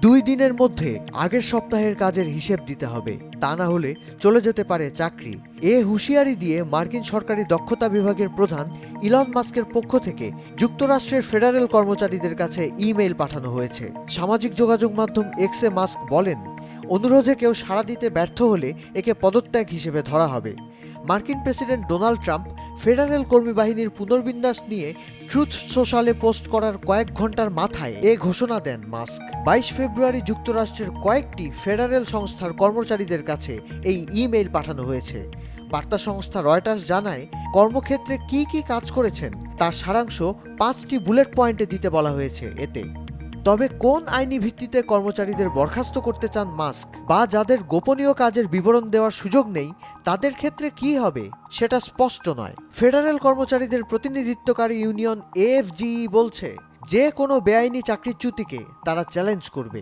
2 দিনের মধ্যে আগের সপ্তাহের কাজের হিসেব দিতে হবে, তা না হলে চলে যেতে পারে চাকরি। হুঁশিয়ারি দিয়ে মার্কিন সরকারি দক্ষতা বিভাগের প্রধান ইলন মাস্কের পক্ষ থেকে যুক্তরাষ্ট্রের ফেডারেল কর্মচারীদের কাছে ইমেইল পাঠানো হয়েছে। সামাজিক যোগাযোগ মাধ্যম এক্সে মাস্ক বলেন, অনুরোধে কেউ সাড়া দিতে ব্যর্থ হলে একে পদত্যাগ হিসেবে ধরা হবে। মার্কিন প্রেসিডেন্ট ডোনাল্ড ট্রাম্প ফেডারেল কর্মী বাহিনীর পুনর্বিন্যাস নিয়ে ট্রুথ সোশ্যালে পোস্ট করার কয়েক ঘন্টার মাথায় এ ঘোষণা দেন মাস্ক। 22 ফেব্রুয়ারি যুক্তরাষ্ট্রের কয়েকটি ফেডারেল সংস্থার কর্মচারীদের কাছে এই ইমেইল পাঠানো হয়েছে। বার্তা সংস্থা রয়টার্স জানায়, কর্মক্ষেত্রে কি কি কাজ করেছেন তার সারাংশ 5টি বুলেট পয়েন্টে দিতে বলা হয়েছে এতে। তবে কোন আইনি ভিত্তিতে কর্মচারীদের বরখাস্ত করতে চান মাস্ক বা যাদের গোপনীয় কাজের বিবরণ দেওয়ার সুযোগ নেই তাদের ক্ষেত্রে কি হবে সেটা স্পষ্ট নয়। ফেডারেল কর্মচারীদের প্রতিনিধিত্বকারী ইউনিয়ন এএফজিই বলছে, যে কোনো বেআইনি চাকরিচ্যুতিকে তারা চ্যালেঞ্জ করবে।